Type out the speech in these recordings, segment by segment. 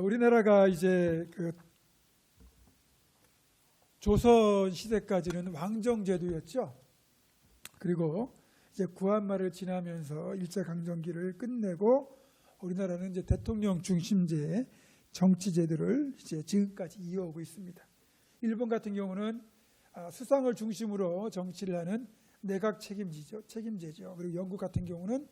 우리나라가 이제 조선 시대까지는 왕정제도였죠. 그리고 이제 구한말을 지나면서 일제강점기를 끝내고 우리나라는 이제 대통령 중심제의 정치제도를 이제 지금까지 이어오고 있습니다. 일본 같은 경우는 수상을 중심으로 정치를 하는 내각 책임제죠. 그리고 영국 같은 경우는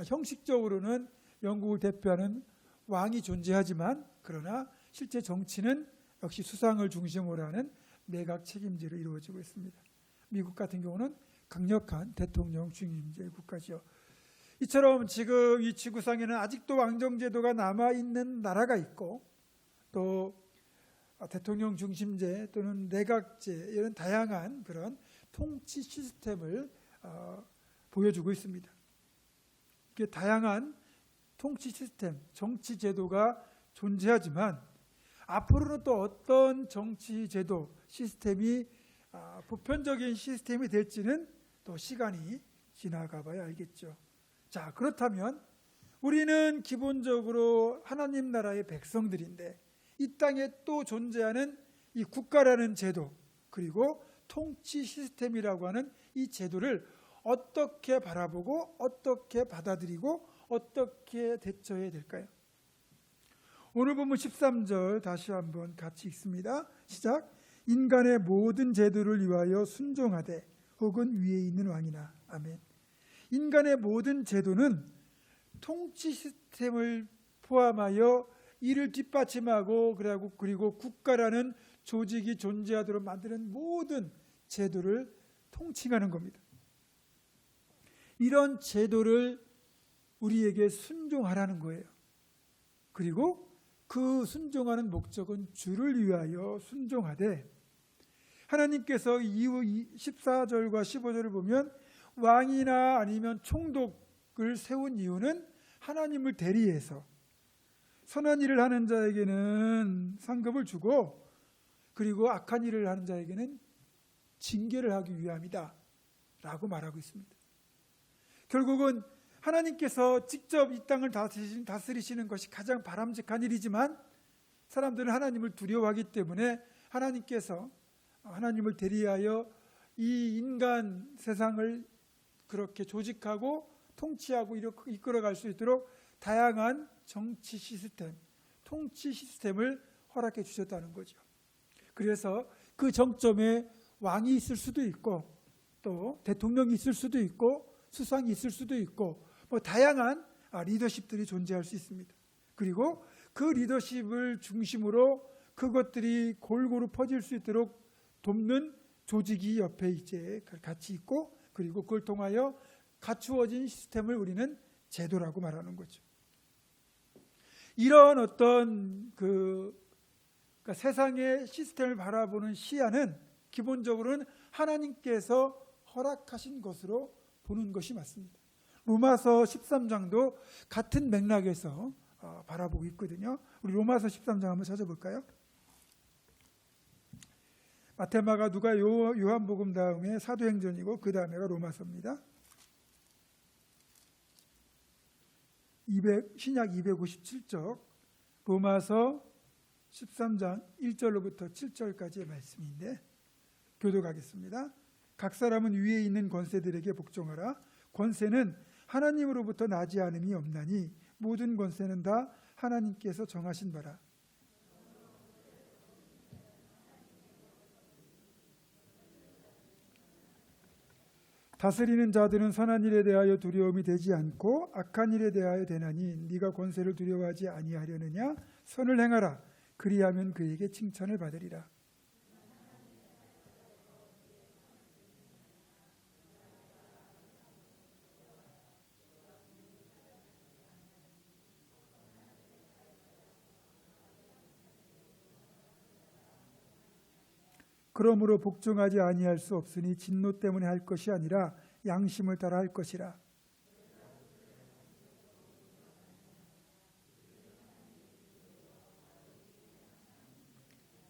형식적으로는 영국을 대표하는 왕이 존재하지만 그러나 실제 정치는 역시 수상을 중심으로 하는 내각 책임제로 이루어지고 있습니다. 미국 같은 경우는 강력한 대통령 중심제 국가죠. 이처럼 지금 이 지구상에는 아직도 왕정제도가 남아있는 나라가 있고 또 대통령 중심제 또는 내각제 이런 다양한 그런 통치 시스템을 보여주고 있습니다. 이게 다양한 통치 시스템, 정치 제도가 존재하지만 앞으로는 또 어떤 정치 제도 시스템이 보편적인 시스템이 될지는 또 시간이 지나가 봐야 알겠죠. 자, 그렇다면 우리는 기본적으로 하나님 나라의 백성들인데 이 땅에 또 존재하는 이 국가라는 제도 그리고 통치 시스템이라고 하는 이 제도를 어떻게 바라보고 어떻게 받아들이고 어떻게 대처해야 될까요? 오늘 본문 13절 다시 한번 같이 읽습니다. 시작. 인간의 모든 제도를 위하여 순종하되 혹은 위에 있는 왕이나. 아멘. 인간의 모든 제도는 통치 시스템을 포함하여 이를 뒷받침하고 그리고 국가라는 조직이 존재하도록 만드는 모든 제도를 통칭하는 겁니다. 이런 제도를 우리에게 순종하라는 거예요. 그리고 그 순종하는 목적은 주를 위하여 순종하되 하나님께서 이후 14절과 15절을 보면 왕이나 아니면 총독을 세운 이유는 하나님을 대리해서 선한 일을 하는 자에게는 상급을 주고 그리고 악한 일을 하는 자에게는 징계를 하기 위함이다 라고 말하고 있습니다. 결국은 하나님께서 직접 이 땅을 다스리시는 것이 가장 바람직한 일이지만 사람들은 하나님을 두려워하기 때문에 하나님께서 하나님을 대리하여 이 인간 세상을 그렇게 조직하고 통치하고 이끌어갈 수 있도록 다양한 정치 시스템, 통치 시스템을 허락해 주셨다는 거죠. 그래서 그 정점에 왕이 있을 수도 있고 또 대통령이 있을 수도 있고 수상이 있을 수도 있고 다양한 리더십들이 존재할 수 있습니다. 그리고 그 리더십을 중심으로 그것들이 골고루 퍼질 수 있도록 돕는 조직이 옆에 이제 같이 있고 그리고 그걸 통하여 갖추어진 시스템을 우리는 제도라고 말하는 거죠. 이런 어떤 그러니까 세상의 시스템을 바라보는 시야는 기본적으로는 하나님께서 허락하신 것으로 보는 것이 맞습니다. 로마서 13장도 같은 맥락에서 바라보고 있거든요. 우리 로마서 13장 한번 찾아볼까요? 마태마가 누가 요한복음 다음에 사도행전이고 그 다음에가 로마서입니다. 신약 257쪽 로마서 13장 1절로부터 7절까지의 말씀인데 교독하겠습니다. 각 사람은 위에 있는 권세들에게 복종하라. 권세는 하나님으로부터 나지 않음이 없나니 모든 권세는 다 하나님께서 정하신 바라. 다스리는 자들은 선한 일에 대하여 두려움이 되지 않고 악한 일에 대하여 되나니 네가 권세를 두려워하지 아니하려느냐? 선을 행하라. 그리하면 그에게 칭찬을 받으리라. 그러므로 복종하지 아니할 수 없으니 진노 때문에 할 것이 아니라 양심을 따라 할 것이라.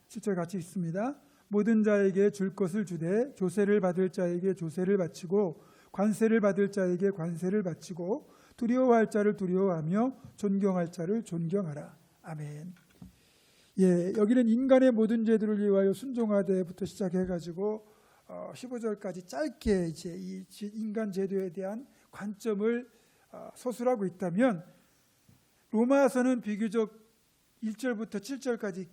실제 같이 읽습니다. 모든 자에게 줄 것을 주되 조세를 받을 자에게 조세를 바치고 관세를 받을 자에게 관세를 바치고 두려워할 자를 두려워하며 존경할 자를 존경하라. 아멘. 예, 여기는 인간의 모든 죄들을 위하여 순종하되부터 시작해가지고 15절까지 짧게 이제 이 인간 제도에 대한 관점을 서술하고 있다면, 로마서는 비교적 1절부터 7절까지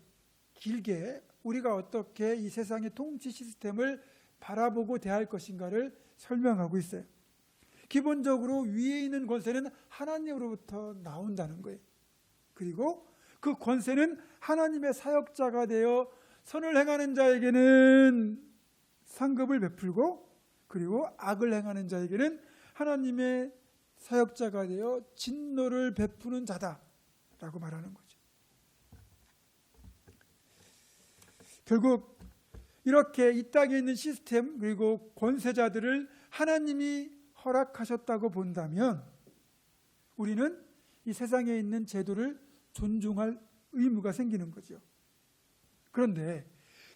길게 우리가 어떻게 이 세상의 통치 시스템을 바라보고 대할 것인가를 설명하고 있어요. 기본적으로 위에 있는 권세는 하나님으로부터 나온다는 거예요. 그리고 그 권세는 하나님의 사역자가 되어 선을 행하는 자에게는 상급을 베풀고, 그리고 악을 행하는 자에게는 하나님의 사역자가 되어 진노를 베푸는 자다라고 말하는 거죠. 결국 이렇게 이 땅에 있는 시스템 그리고 권세자들을 하나님이 허락하셨다고 본다면, 우리는 이 세상에 있는 제도를 존중할 의무가 생기는 거죠. 그런데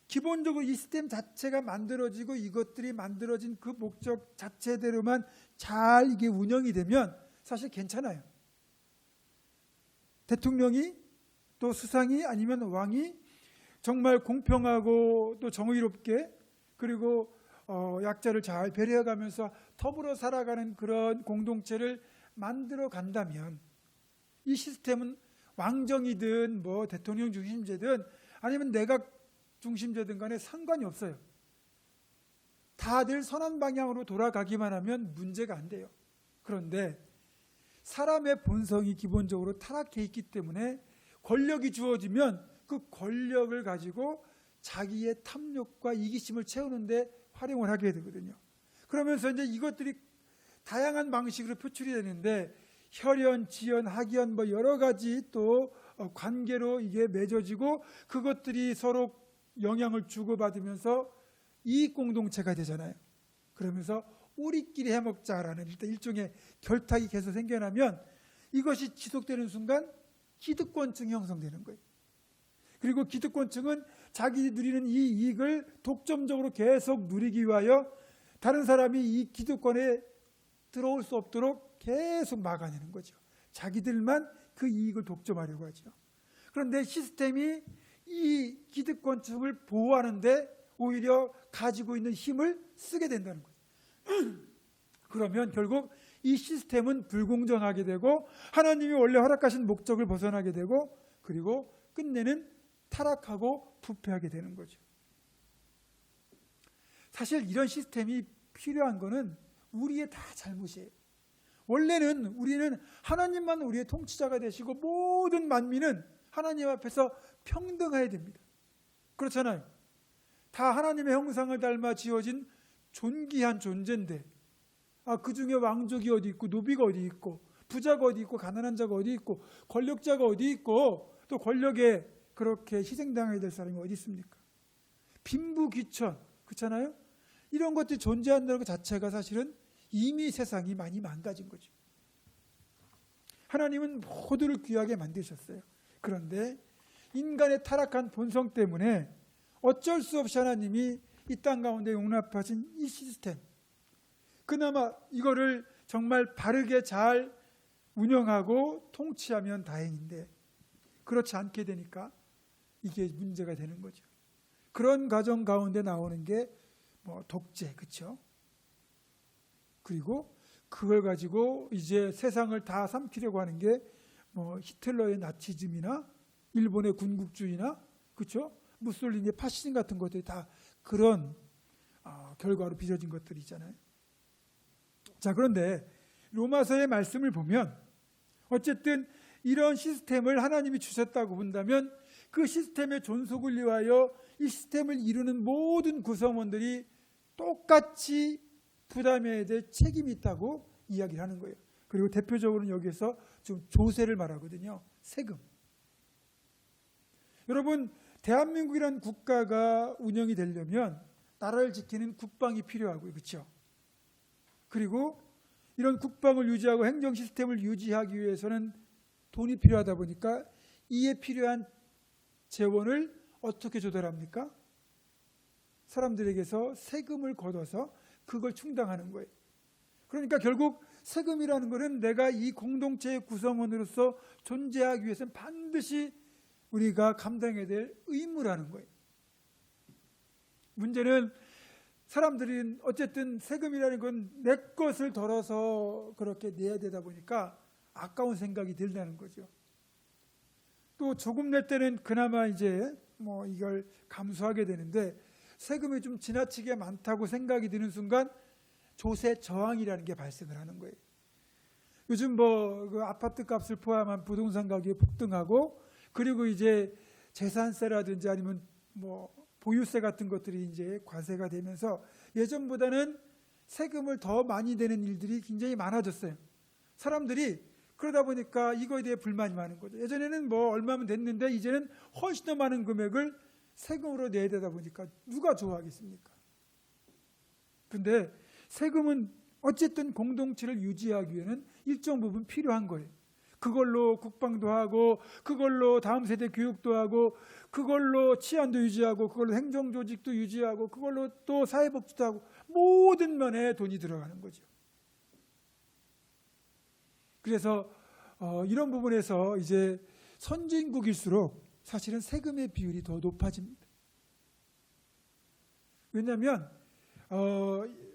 기본적으로 이 시스템 자체가 만들어지고 이것들이 만들어진 그 목적 자체대로만 잘 이게 운영이 되면 사실 괜찮아요. 대통령이 또 수상이 아니면 왕이 정말 공평하고 또 정의롭게, 그리고 약자를 잘 배려해가면서 더불어 살아가는 그런 공동체를 만들어 간다면, 이 시스템은 왕정이든 뭐 대통령 중심제든 아니면 내각 중심제든 간에 상관이 없어요. 다들 선한 방향으로 돌아가기만 하면 문제가 안 돼요. 그런데 사람의 본성이 기본적으로 타락해 있기 때문에 권력이 주어지면 그 권력을 가지고 자기의 탐욕과 이기심을 채우는데 활용을 하게 되거든요. 그러면서 이제 이것들이 다양한 방식으로 표출이 되는데, 혈연, 지연, 학연 뭐 여러 가지 또 관계로 이게 맺어지고 그것들이 서로 영향을 주고받으면서 이익 공동체가 되잖아요. 그러면서 우리끼리 해먹자라는 일종의 결탁이 계속 생겨나면 이것이 지속되는 순간 기득권층이 형성되는 거예요. 그리고 기득권층은 자기 누리는 이 이익을 독점적으로 계속 누리기 위하여 다른 사람이 이 기득권에 들어올 수 없도록 계속 막아내는 거죠. 자기들만 그 이익을 독점하려고 하죠. 그런데 시스템이 이 기득권층을 보호하는데 오히려 가지고 있는 힘을 쓰게 된다는 거예요. 그러면 결국 이 시스템은 불공정하게 되고 하나님이 원래 허락하신 목적을 벗어나게 되고, 그리고 끝내는 타락하고 부패하게 되는 거죠. 사실 이런 시스템이 필요한 거는 우리의 다 잘못이에요. 원래는 우리는 하나님만 우리의 통치자가 되시고 모든 만민은 하나님 앞에서 평등해야 됩니다. 그렇잖아요. 다 하나님의 형상을 닮아 지어진 존귀한 존재인데, 그 중에 왕족이 어디 있고 노비가 어디 있고 부자가 어디 있고 가난한 자가 어디 있고 권력자가 어디 있고 또 권력에 그렇게 희생당해야 될 사람이 어디 있습니까? 빈부귀천, 그렇잖아요. 이런 것들이 존재한다는 것 자체가 사실은 이미 세상이 많이 망가진 거죠. 하나님은 모두를 귀하게 만드셨어요. 그런데 인간의 타락한 본성 때문에 어쩔 수 없이 하나님이 이 땅 가운데 용납하신 이 시스템, 그나마 이거를 정말 바르게 잘 운영하고 통치하면 다행인데 그렇지 않게 되니까 이게 문제가 되는 거죠. 그런 과정 가운데 나오는 게 뭐 독재, 그렇죠? 그리고 그걸 가지고 이제 세상을 다 삼키려고 하는 게 뭐 히틀러의 나치즘이나 일본의 군국주의나, 그렇죠? 무솔리니의 파시즘 같은 것들이 다 그런 결과로 빚어진 것들이 있잖아요. 자, 그런데 로마서의 말씀을 보면 어쨌든 이런 시스템을 하나님이 주셨다고 본다면 그 시스템의 존속을 위하여 이 시스템을 이루는 모든 구성원들이 똑같이 부담해야 될 책임이 있다고 이야기를 하는 거예요. 그리고 대표적으로는 여기에서 지금 조세를 말하거든요. 세금. 여러분, 대한민국이라는 국가가 운영이 되려면 나라를 지키는 국방이 필요하고요. 그렇죠? 그리고 이런 국방을 유지하고 행정 시스템을 유지하기 위해서는 돈이 필요하다 보니까 이에 필요한 재원을 어떻게 조달합니까? 사람들에게서 세금을 걷어서 그걸 충당하는 거예요. 그러니까 결국 세금이라는 것은 내가 이 공동체의 구성원으로서 존재하기 위해서는 반드시 우리가 감당해야 될 의무라는 거예요. 문제는 사람들이 어쨌든 세금이라는 건 내 것을 덜어서 그렇게 내야 되다 보니까 아까운 생각이 들다는 거죠. 또 조금 낼 때는 그나마 이제 뭐 이걸 감수하게 되는데 세금이 좀 지나치게 많다고 생각이 드는 순간 조세 저항이라는 게 발생을 하는 거예요. 요즘 뭐 그 아파트 값을 포함한 부동산 가격이 폭등하고 그리고 이제 재산세라든지 아니면 뭐 보유세 같은 것들이 이제 과세가 되면서 예전보다는 세금을 더 많이 내는 일들이 굉장히 많아졌어요. 사람들이 그러다 보니까 이거에 대해 불만이 많은 거죠. 예전에는 뭐 얼마면 됐는데 이제는 훨씬 더 많은 금액을 세금으로 내야 되다 보니까 누가 좋아하겠습니까? 근데 세금은 어쨌든 공동체를 유지하기 위해는 일정 부분 필요한 거예요. 그걸로 국방도 하고 그걸로 다음 세대 교육도 하고 그걸로 치안도 유지하고 그걸로 행정조직도 유지하고 그걸로 또 사회복지도 하고 모든 면에 돈이 들어가는 거죠. 그래서 이런 부분에서 이제 선진국일수록 사실은 세금의 비율이 더 높아집니다. 왜냐하면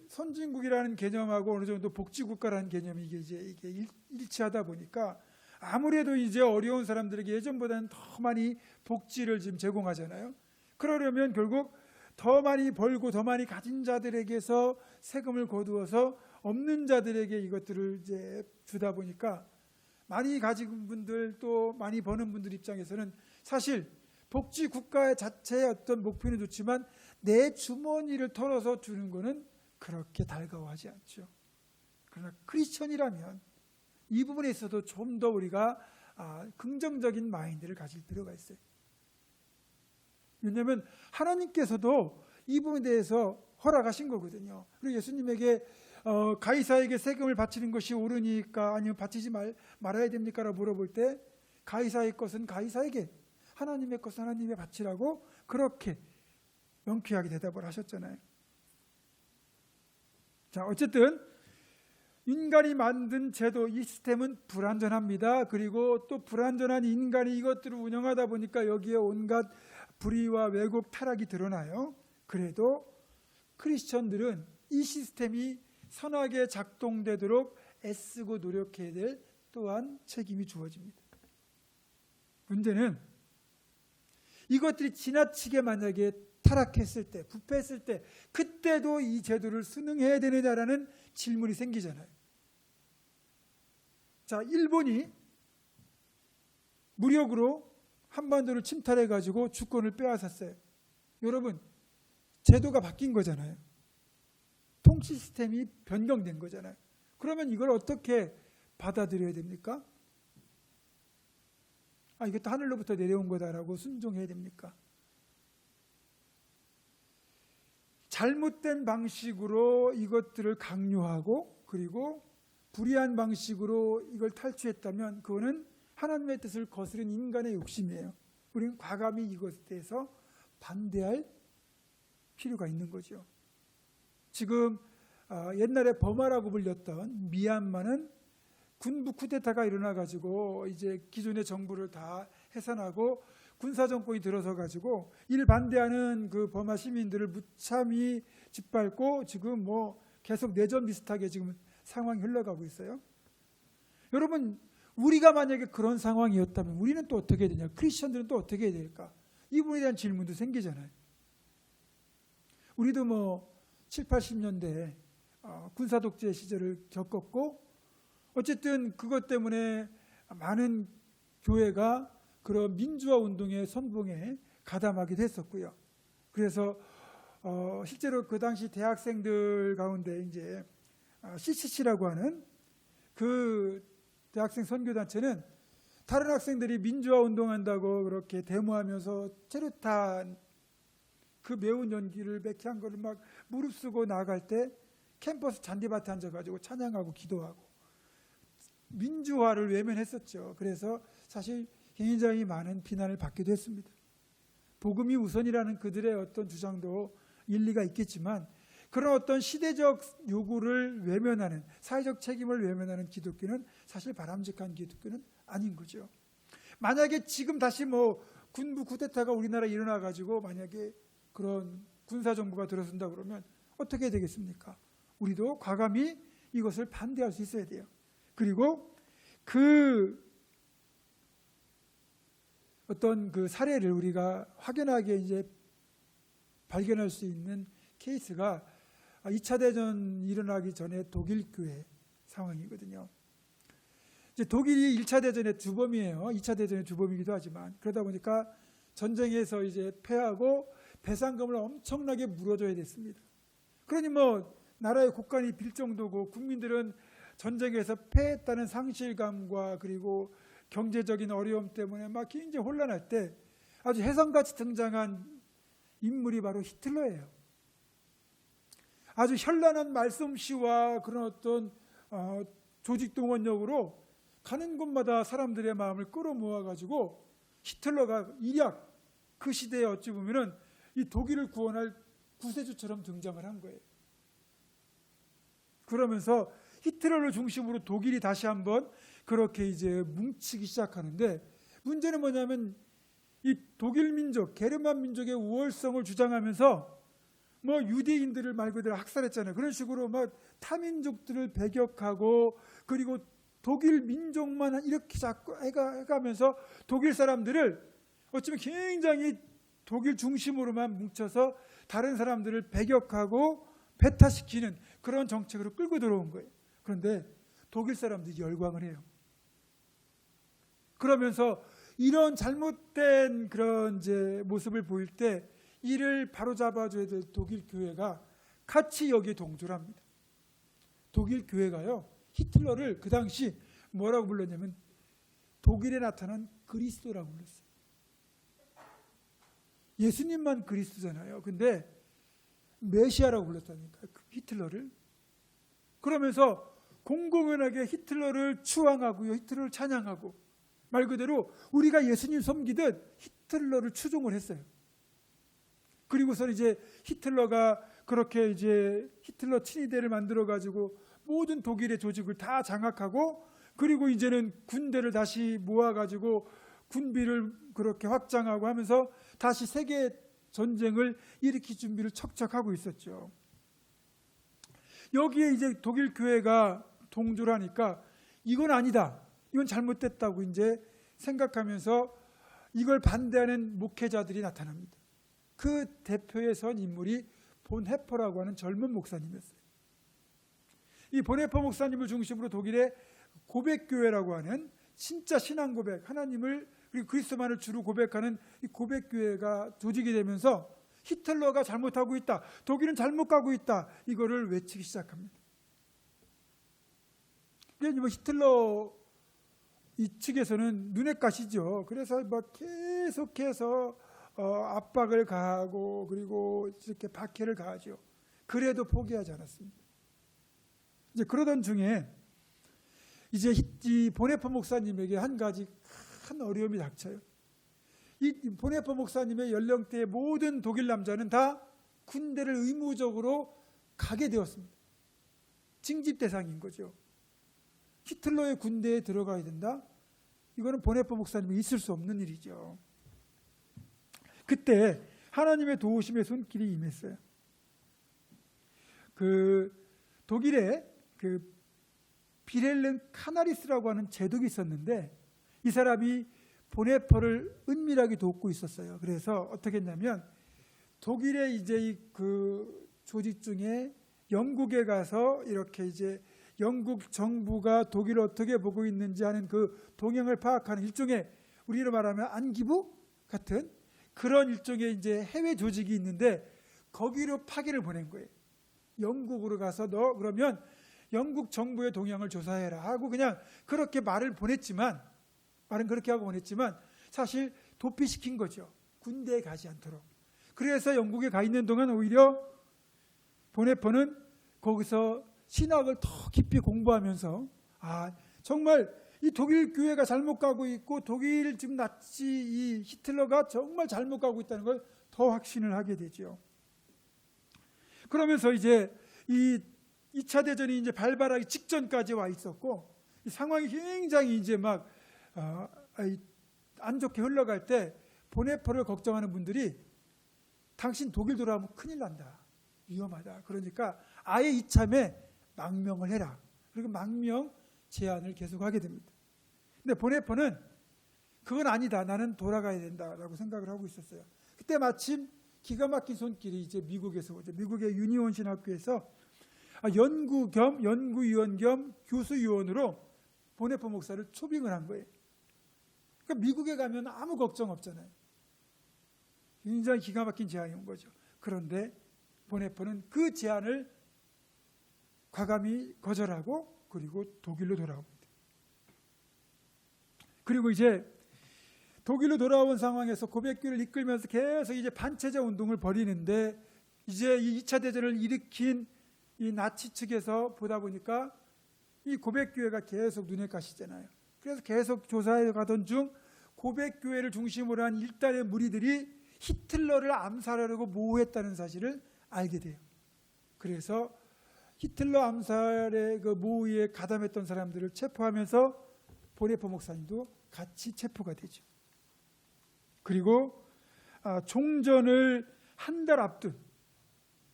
선진국이라는 개념하고 어느 정도 복지국가라는 개념이 이게 일치하다 보니까 아무래도 이제 어려운 사람들에게 예전보다는 더 많이 복지를 지금 제공하잖아요. 그러려면 결국 더 많이 벌고 더 많이 가진 자들에게서 세금을 거두어서 없는 자들에게 이것들을 이제 주다 보니까 많이 가진 분들 또 많이 버는 분들 입장에서는 사실 복지 국가 자체의 어떤 목표는 좋지만 내 주머니를 털어서 주는 거는 그렇게 달가워하지 않죠. 그러나 크리스천이라면 이 부분에 있어도 좀 더 우리가 긍정적인 마인드를 가질 필요가 있어요. 왜냐하면 하나님께서도 이 부분에 대해서 허락하신 거거든요. 그리고 예수님에게 가이사에게 세금을 바치는 것이 옳으니까 아니면 바치지 말아야 됩니까? 라고 물어볼 때 가이사의 것은 가이사에게 하나님의 것은 하나님에 바치라고 그렇게 명쾌하게 대답을 하셨잖아요. 자, 어쨌든 인간이 만든 제도, 이 시스템은 불완전합니다. 그리고 또 불완전한 인간이 이것들을 운영하다 보니까 여기에 온갖 불의와 왜곡, 타락이 드러나요. 그래도 크리스천들은 이 시스템이 선하게 작동되도록 애쓰고 노력해야 될 또한 책임이 주어집니다. 문제는 이것들이 지나치게 만약에 타락했을 때, 부패했을 때 그때도 이 제도를 순응해야 되느냐라는 질문이 생기잖아요. 자, 일본이 무력으로 한반도를 침탈해가지고 주권을 빼앗았어요. 여러분, 제도가 바뀐 거잖아요. 통치 시스템이 변경된 거잖아요. 그러면 이걸 어떻게 받아들여야 됩니까? 이것도 하늘로부터 내려온 거다라고 순종해야 됩니까? 잘못된 방식으로 이것들을 강요하고 그리고 불의한 방식으로 이걸 탈취했다면 그거는 하나님의 뜻을 거스른 인간의 욕심이에요. 우리는 과감히 이것에 대해서 반대할 필요가 있는 거죠. 지금 옛날에 버마라고 불렸던 미얀마는 군부 쿠데타가 일어나가지고 이제 기존의 정부를 다 해산하고 군사 정권이 들어서 가지고 이를 반대하는 그 버마 시민들을 무참히 짓밟고 지금 뭐 계속 내전 비슷하게 지금 상황이 흘러가고 있어요. 여러분, 우리가 만약에 그런 상황이었다면 우리는 또 어떻게 해야 되냐? 크리스천들은 또 어떻게 해야 될까? 이 부분에 대한 질문도 생기잖아요. 우리도 뭐 7, 80년대 군사 독재 시절을 겪었고 어쨌든 그것 때문에 많은 교회가 그런 민주화 운동의 선봉에 가담하기도 했었고요. 그래서 실제로 그 당시 대학생들 가운데 이제 CCC라고 하는 그 대학생 선교단체는 다른 학생들이 민주화 운동한다고 그렇게 데모하면서 체류탄 그 매운 연기를 매캐한 거를 막 무릅쓰고 나갈 때 캠퍼스 잔디밭에 앉아가지고 찬양하고 기도하고 민주화를 외면했었죠. 그래서 사실 굉장히 많은 비난을 받기도 했습니다. 복음이 우선이라는 그들의 어떤 주장도 일리가 있겠지만 그런 어떤 시대적 요구를 외면하는 사회적 책임을 외면하는 기독교는 사실 바람직한 기독교는 아닌 거죠. 만약에 지금 다시 뭐 군부 쿠데타가 우리나라에 일어나 가지고 만약에 그런 군사 정부가 들어선다 그러면 어떻게 되겠습니까? 우리도 과감히 이것을 반대할 수 있어야 돼요. 그리고 그 어떤 그 사례를 우리가 확연하게 이제 발견할 수 있는 케이스가 2차 대전 일어나기 전에 독일 교회 상황이거든요. 이제 독일이 1차 대전의 주범이에요. 2차 대전의 주범이기도 하지만 그러다 보니까 전쟁에서 이제 패하고 배상금을 엄청나게 물어줘야 됐습니다. 그러니 뭐 나라의 국간이 빌 정도고 국민들은 전쟁에서 패했다는 상실감과 그리고 경제적인 어려움 때문에 막 굉장히 혼란할 때 아주 혜성같이 등장한 인물이 바로 히틀러예요. 아주 현란한 말솜씨와 그런 어떤 조직 동원력으로 가는 곳마다 사람들의 마음을 끌어모아 가지고 히틀러가 일약 그 시대에 어찌 보면은 이 독일을 구원할 구세주처럼 등장을 한 거예요. 그러면서 히틀러를 중심으로 독일이 다시 한번 그렇게 이제 뭉치기 시작하는데 문제는 뭐냐면 이 독일 민족, 게르만 민족의 우월성을 주장하면서 뭐 유대인들을 말 그대로 학살했잖아요. 그런 식으로 막 타민족들을 배격하고 그리고 독일 민족만 이렇게 자꾸 해가면서 독일 사람들을 어쩌면 굉장히 독일 중심으로만 뭉쳐서 다른 사람들을 배격하고 배타시키는 그런 정책으로 끌고 들어온 거예요. 그런데 독일 사람들이 열광을 해요. 그러면서 이런 잘못된 그런 이제 모습을 보일 때 이를 바로잡아줘야 될 독일 교회가 같이 여기에 동조를 합니다. 독일 교회가요, 히틀러를 그 당시 뭐라고 불렀냐면 독일에 나타난 그리스도라고 불렀어요. 예수님만 그리스도잖아요. 근데 메시아라고 불렀다니까요, 히틀러를. 그러면서 공공연하게 히틀러를 추앙하고요, 히틀러를 찬양하고 말 그대로 우리가 예수님 섬기듯 히틀러를 추종을 했어요. 그리고서 이제 히틀러가 그렇게 이제 히틀러 친위대를 만들어 가지고 모든 독일의 조직을 다 장악하고 그리고 이제는 군대를 다시 모아 가지고 군비를 그렇게 확장하고 하면서 다시 세계 전쟁을 일으킬 준비를 척척하고 있었죠. 여기에 이제 독일 교회가 동조를 하니까 이건 아니다, 이건 잘못됐다고 이제 생각하면서 이걸 반대하는 목회자들이 나타납니다. 그 대표에 선 인물이 본헤퍼라고 하는 젊은 목사님이었어요. 이 본헤퍼 목사님을 중심으로 독일의 고백교회라고 하는 진짜 신앙 고백, 하나님을 그리고 그리스도만을 주로 고백하는 이 고백교회가 조직이 되면서 히틀러가 잘못하고 있다, 독일은 잘못 가고 있다, 이거를 외치기 시작합니다. 그러니까 뭐 히틀러 이 측에서는 눈엣 가시죠. 그래서 막 계속해서 압박을 가하고 그리고 이렇게 박해를 가하죠. 그래도 포기하지 않았습니다. 이제 그러던 중에 이제 이 본헤퍼 목사님에게 한 가지 큰 어려움이 닥쳐요. 이 본헤퍼 목사님의 연령대의 모든 독일 남자는 다 군대를 의무적으로 가게 되었습니다. 징집 대상인 거죠. 히틀러의 군대에 들어가야 된다? 이거는 본헤퍼 목사님이 있을 수 없는 일이죠. 그때 하나님의 도우심의 손길이 임했어요. 그 독일에 그 비렐름 카나리스라고 하는 제독이 있었는데 이 사람이 본헤퍼를 은밀하게 돕고 있었어요. 그래서 어떻게 했냐면 독일의 이제 그 조직 중에 영국에 가서 이렇게 이제 영국 정부가 독일을 어떻게 보고 있는지 하는 그 동향을 파악하는 일종의 우리로 말하면 안기부 같은 그런 일종의 이제 해외 조직이 있는데 거기로 파견을 보낸 거예요. 영국으로 가서 너 그러면 영국 정부의 동향을 조사해라 하고 그냥 그렇게 말은 그렇게 하고 보냈지만 사실 도피시킨 거죠. 군대에 가지 않도록. 그래서 영국에 가 있는 동안 오히려 본헤퍼는 거기서 신학을 더 깊이 공부하면서 정말 이 독일 교회가 잘못 가고 있고 독일 지금 나치 이 히틀러가 정말 잘못 가고 있다는 걸 더 확신을 하게 되죠. 그러면서 이제 이 2차 대전이 이제 발발하기 직전까지 와 있었고 이 상황이 굉장히 이제 막 안 좋게 흘러갈 때 보네포를 걱정하는 분들이 당신 독일 돌아오면 큰일 난다. 위험하다. 그러니까 아예 이참에 망명을 해라. 그리고 망명 제안을 계속하게 됩니다. 근데 보네포는 그건 아니다. 나는 돌아가야 된다라고 생각을 하고 있었어요. 그때 마침 기가 막힌 손길이 이제 미국에서 오죠. 미국의 유니온 신학교에서 연구위원 겸 교수위원으로 보네포 목사를 초빙을 한 거예요. 그러니까 미국에 가면 아무 걱정 없잖아요. 굉장히 기가 막힌 제안이 온 거죠. 그런데 보네포는 그 제안을 과감히 거절하고 그리고 독일로 돌아옵니다. 그리고 이제 독일로 돌아온 상황에서 고백교회를 이끌면서 계속 이제 반체제 운동을 벌이는데 이제 이 2차 대전을 일으킨 이 나치 측에서 보다 보니까 이 고백교회가 계속 눈에 가시잖아요. 그래서 계속 조사해 가던 중 고백교회를 중심으로 한 일단의 무리들이 히틀러를 암살하려고 모호했다는 사실을 알게 돼요. 그래서 히틀러 암살의 그 모의에 가담했던 사람들을 체포하면서 보네포 목사님도 같이 체포가 되죠. 그리고 종전을 한 달 앞둔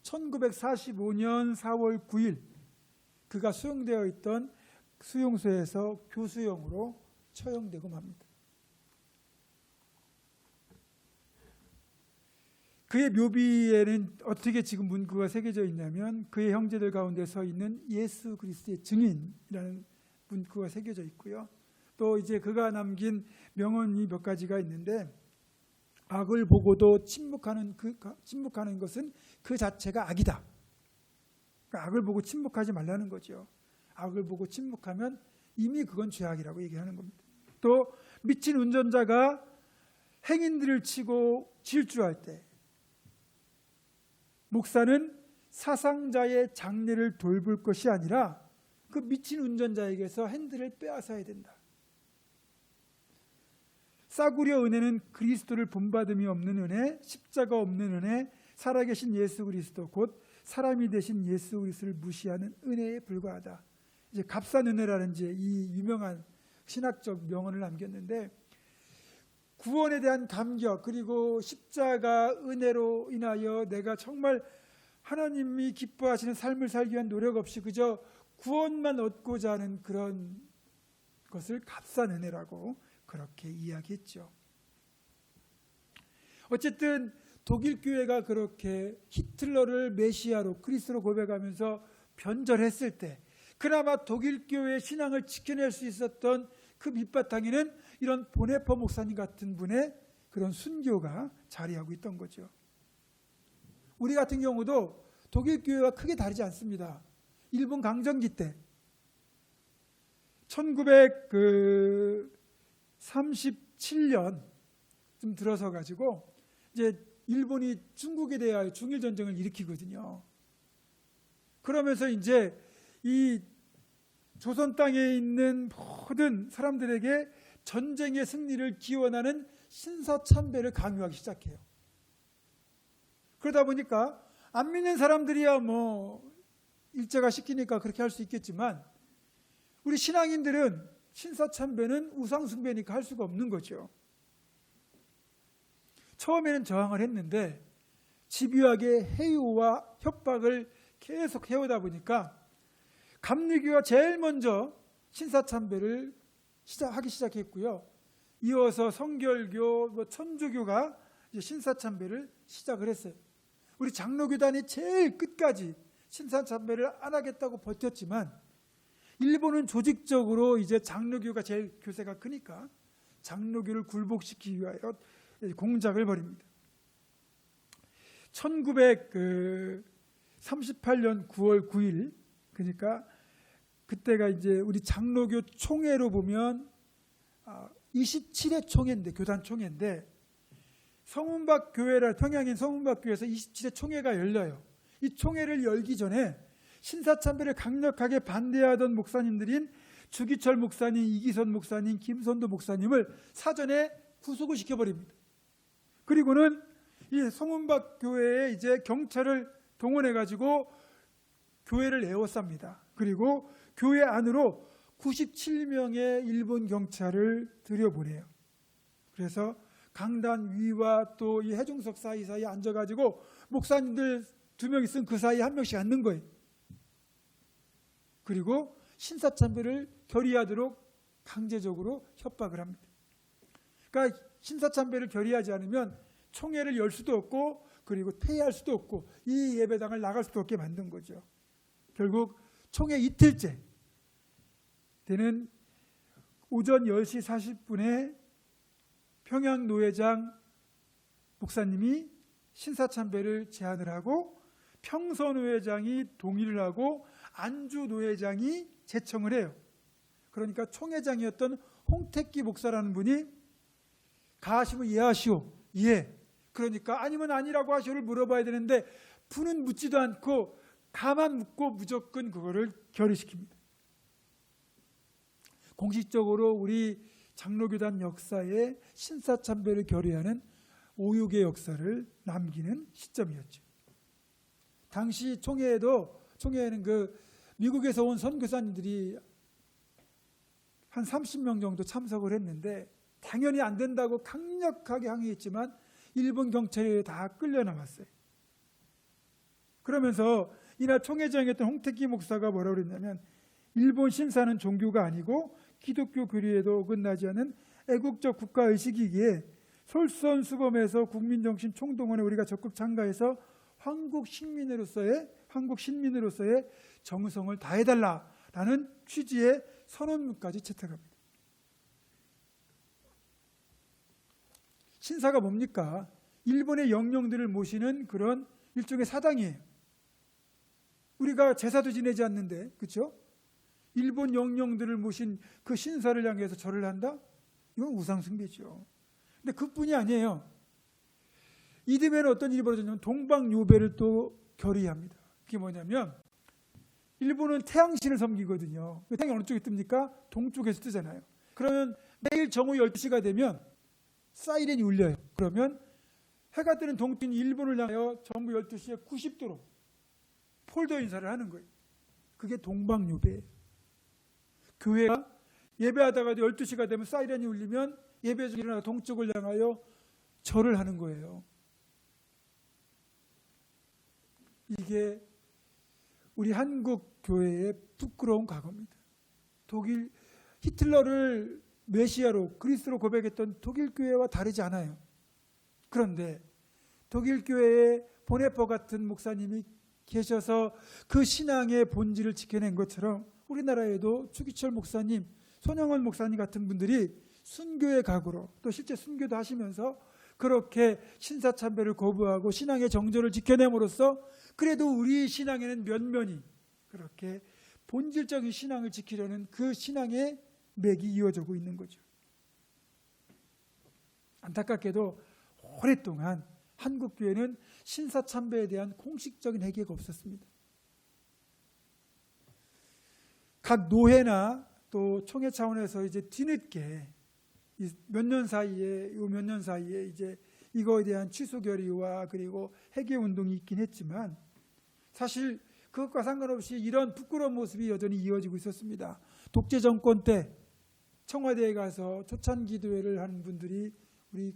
1945년 4월 9일 그가 수용되어 있던 수용소에서 교수형으로 처형되고 맙니다. 그의 묘비에는 어떻게 지금 문구가 새겨져 있냐면 그의 형제들 가운데 서 있는 예수 그리스도의 증인이라는 문구가 새겨져 있고요. 또 이제 그가 남긴 명언이 몇 가지가 있는데 악을 보고도 침묵하는 것은 그 자체가 악이다. 그러니까 악을 보고 침묵하지 말라는 거죠. 악을 보고 침묵하면 이미 그건 죄악이라고 얘기하는 겁니다. 또 미친 운전자가 행인들을 치고 질주할 때 목사는 사상자의 장례를 돌볼 것이 아니라 그 미친 운전자에게서 핸들을 빼앗아야 된다. 싸구려 은혜는 그리스도를 본받음이 없는 은혜, 십자가 없는 은혜, 살아계신 예수 그리스도 곧 사람이 되신 예수 그리스도를 무시하는 은혜에 불과하다. 이제 값싼 은혜라는 이제 이 유명한 신학적 명언을 남겼는데 구원에 대한 감격 그리고 십자가 은혜로 인하여 내가 정말 하나님이 기뻐하시는 삶을 살기 위한 노력 없이 그저 구원만 얻고자 하는 그런 것을 값싼 은혜라고 그렇게 이야기했죠. 어쨌든 독일 교회가 그렇게 히틀러를 메시아로 그리스도로 고백하면서 변절했을 때 그나마 독일 교회의 신앙을 지켜낼 수 있었던 그 밑바탕에는 이런 보네포 목사님 같은 분의 그런 순교가 자리하고 있던 거죠. 우리 같은 경우도 독일 교회와 크게 다르지 않습니다. 일본 강점기 때 1937년쯤 들어서 가지고 이제 일본이 중국에 대하여 중일 전쟁을 일으키거든요. 그러면서 이제 이 조선 땅에 있는 모든 사람들에게 전쟁의 승리를 기원하는 신사참배를 강요하기 시작해요. 그러다 보니까 안 믿는 사람들이야 뭐 일제가 시키니까 그렇게 할 수 있겠지만 우리 신앙인들은 신사참배는 우상숭배니까 할 수가 없는 거죠. 처음에는 저항을 했는데 집요하게 해요와 협박을 계속 해오다 보니까 감리교가 제일 먼저 신사참배를 하기 시작했고요. 이어서 성결교, 천주교가 이제 신사참배를 시작을 했어요. 우리 장로교단이 제일 끝까지 신사참배를 안 하겠다고 버텼지만 일본은 조직적으로 이제 장로교가 제일 교세가 크니까 장로교를 굴복시키기 위하여 공작을 벌입니다. 1938년 9월 9일 그러니까 그때가 이제 우리 장로교 총회로 보면 27회 총회인데 교단 총회인데 성운박 교회라 평양인 성운박 교회에서 27회 총회가 열려요. 이 총회를 열기 전에 신사참배를 강력하게 반대하던 목사님들인 주기철 목사님, 이기선 목사님, 김선도 목사님을 사전에 구속을 시켜버립니다. 그리고는 이 성운박 교회에 이제 경찰을 동원해가지고 교회를 에워쌉니다. 그리고 교회 안으로 97명의 일본 경찰을 들여보내요. 그래서 강단 위와 또 이 해중석 사이사이에 앉아가지고 목사님들 2명 있으면 그 사이에 1명씩 앉는 거예요. 그리고 신사참배를 결의하도록 강제적으로 협박을 합니다. 그러니까 신사참배를 결의하지 않으면 총회를 열 수도 없고 그리고 폐회할 수도 없고 이 예배당을 나갈 수도 없게 만든 거죠. 결국 총회 이틀째 되는 오전 10시 40분에 평양노회장 목사님이 신사참배를 제안을 하고 평서노회장이 동의를 하고 안주노회장이 제청을 해요. 그러니까 총회장이었던 홍택기 목사라는 분이 가하시면 예하시오. 예. 그러니까 아니면 아니라고 하시오를 물어봐야 되는데 분은 묻지도 않고 가만 묻고 무조건 그거를 결의시킵니다. 공식적으로 우리 장로교단 역사에 신사참배를 결의하는 오육의 역사를 남기는 시점이었죠. 당시 총회에는 그 미국에서 온 선교사님들이 한 30명 정도 참석을 했는데 당연히 안 된다고 강력하게 항의했지만 일본 경찰에 다 끌려 나왔어요. 그러면서 이날 총회장이었던 홍택기 목사가 뭐라고 그랬냐면 일본 신사는 종교가 아니고 기독교 교리에도 어긋나지 않은 애국적 국가의식이기에 솔선수범해서 국민정신 총동원에 우리가 적극 참가해서 한국 신민으로서의 정성을 다해달라라는 취지의 선언문까지 채택합니다. 신사가 뭡니까? 일본의 영령들을 모시는 그런 일종의 사당이에요. 우리가 제사도 지내지 않는데, 그렇죠? 일본 영령들을 모신 그 신사를 향해서 절을 한다? 이건 우상숭배죠. 근데 그뿐이 아니에요. 이듬해는 어떤 일이 벌어졌냐면 동방요배를 또 결의합니다. 그게 뭐냐면 일본은 태양신을 섬기거든요. 태양이 어느 쪽에 뜹니까? 동쪽에서 뜨잖아요. 그러면 매일 정오 12시가 되면 사이렌이 울려요. 그러면 해가 뜨는 동쪽인 일본을 향하여 전부 12시에 90도로 폴더 인사를 하는 거예요. 그게 동방요배예요. 교회가 예배하다가도 12시가 되면 사이렌이 울리면 예배 중에 일어나 동쪽을 향하여 절을 하는 거예요. 이게 우리 한국 교회의 부끄러운 과거입니다. 독일 히틀러를 메시아로 그리스도로 고백했던 독일 교회와 다르지 않아요. 그런데 독일 교회에 보네퍼 같은 목사님이 계셔서 그 신앙의 본질을 지켜낸 것처럼 우리나라에도 추기철 목사님, 손영원 목사님 같은 분들이 순교의 각오로 또 실제 순교도 하시면서 그렇게 신사참배를 거부하고 신앙의 정절을 지켜냄으로써 그래도 우리 신앙에는 면면이 그렇게 본질적인 신앙을 지키려는 그 신앙의 맥이 이어지고 있는 거죠. 안타깝게도 오랫동안 한국교회는 신사참배에 대한 공식적인 해결가 없었습니다. 각 노회나 또 총회 차원에서 이제 뒤늦게 몇 년 사이에 이제 이거에 대한 취소 결의와 그리고 해계 운동이 있긴 했지만 사실 그것과 상관없이 이런 부끄러운 모습이 여전히 이어지고 있었습니다. 독재 정권 때 청와대에 가서 초찬 기도회를 하는 분들이 우리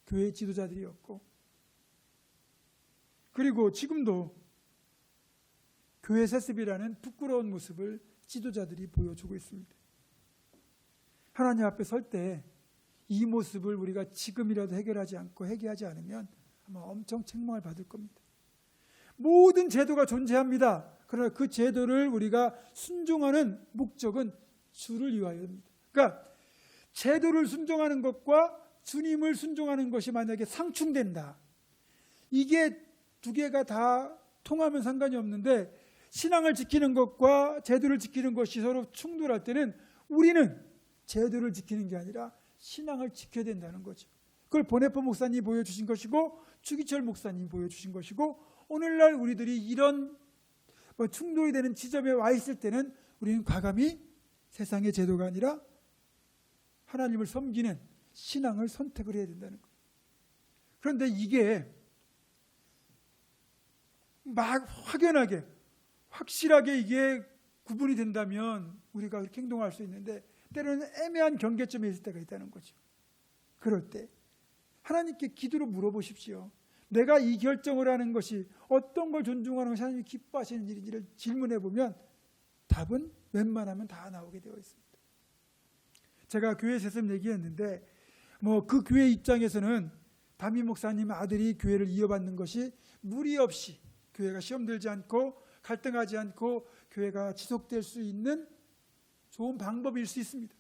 교회 지도자들이었고 그리고 지금도 교회 세습이라는 부끄러운 모습을 지도자들이 보여주고 있습니다. 하나님 앞에 설 때 이 모습을 우리가 지금이라도 해결하지 않으면 아마 엄청 책망을 받을 겁니다. 모든 제도가 존재합니다. 그러나 그 제도를 우리가 순종하는 목적은 주를 위하여입니다. 그러니까 제도를 순종하는 것과 주님을 순종하는 것이 만약에 상충된다. 이게 두 개가 다 통하면 상관이 없는데 신앙을 지키는 것과 제도를 지키는 것이 서로 충돌할 때는 우리는 제도를 지키는 게 아니라 신앙을 지켜야 된다는 거죠. 그걸 보네퍼 목사님이 보여주신 것이고 추기철 목사님이 보여주신 것이고 오늘날 우리들이 이런 충돌이 되는 지점에 와 있을 때는 우리는 과감히 세상의 제도가 아니라 하나님을 섬기는 신앙을 선택을 해야 된다는 거예요. 그런데 이게 막 확연하게 확실하게 이게 구분이 된다면 우리가 그렇게 행동할 수 있는데 때로는 애매한 경계점에 있을 때가 있다는 거죠. 그럴 때 하나님께 기도로 물어보십시오. 내가 이 결정을 하는 것이 어떤 걸 존중하는 것이 하나님이 기뻐하시는 일인지를 질문해 보면 답은 웬만하면 다 나오게 되어 있습니다. 제가 교회 세습 얘기했는데 그 교회 입장에서는 담임 목사님 아들이 교회를 이어받는 것이 무리 없이 교회가 시험 들지 않고 갈등하지 않고 교회가 지속될 수 있는 좋은 방법일 수 있습니다.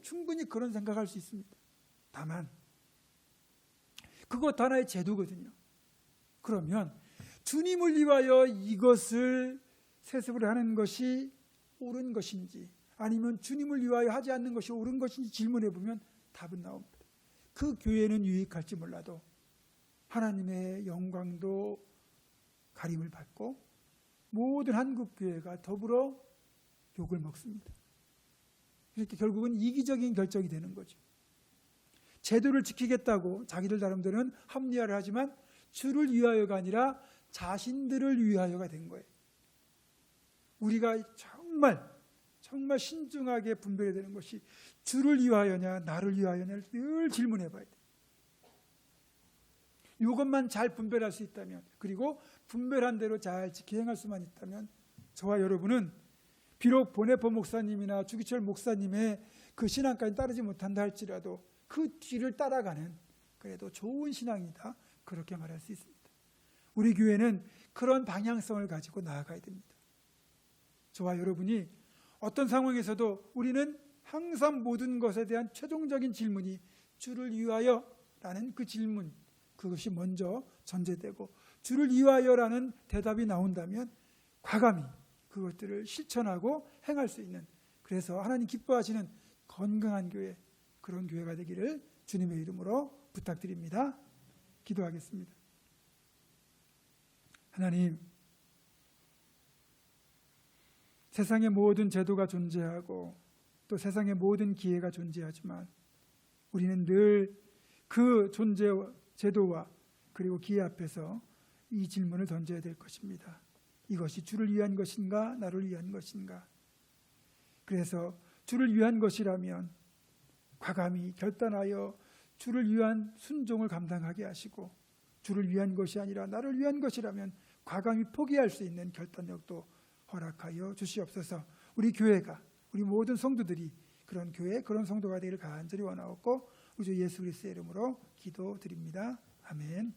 충분히 그런 생각할 수 있습니다. 다만 그것 하나의 제도거든요. 그러면 주님을 위하여 이것을 세습을 하는 것이 옳은 것인지 아니면 주님을 위하여 하지 않는 것이 옳은 것인지 질문해 보면 답은 나옵니다. 그 교회는 유익할지 몰라도 하나님의 영광도 가림을 받고 모든 한국 교회가 더불어 욕을 먹습니다. 이렇게 결국은 이기적인 결정이 되는 거죠. 제도를 지키겠다고 자기들 나름대로는 합리화를 하지만 주를 위하여가 아니라 자신들을 위하여가 된 거예요. 우리가 정말 신중하게 분별해야 되는 것이 주를 위하여냐 나를 위하여냐를 늘 질문해 봐야 돼요. 이것만 잘 분별할 수 있다면, 그리고 분별한 대로 잘 지켜행할 수만 있다면 저와 여러분은 비록 보네포 목사님이나 주기철 목사님의 그 신앙까지 따르지 못한다 할지라도 그 뒤를 따라가는 그래도 좋은 신앙이다, 그렇게 말할 수 있습니다. 우리 교회는 그런 방향성을 가지고 나아가야 됩니다. 저와 여러분이 어떤 상황에서도 우리는 항상 모든 것에 대한 최종적인 질문이 주를 위하여 라는 그 질문, 그것이 먼저 전제되고 주를 위하여라는 대답이 나온다면 과감히 그것들을 실천하고 행할 수 있는, 그래서 하나님 기뻐하시는 건강한 교회, 그런 교회가 되기를 주님의 이름으로 부탁드립니다. 기도하겠습니다. 하나님, 세상의 모든 제도가 존재하고 또 세상의 모든 기회가 존재하지만 우리는 늘 그 제도와 그리고 기회 앞에서 이 질문을 던져야 될 것입니다. 이것이 주를 위한 것인가 나를 위한 것인가? 그래서 주를 위한 것이라면 과감히 결단하여 주를 위한 순종을 감당하게 하시고, 주를 위한 것이 아니라 나를 위한 것이라면 과감히 포기할 수 있는 결단력도 허락하여 주시옵소서. 우리 교회가, 우리 모든 성도들이 그런 교회, 그런 성도가 되기를 간절히 원하옵고 우리 주 예수 그리스도의 이름으로 기도드립니다. 아멘.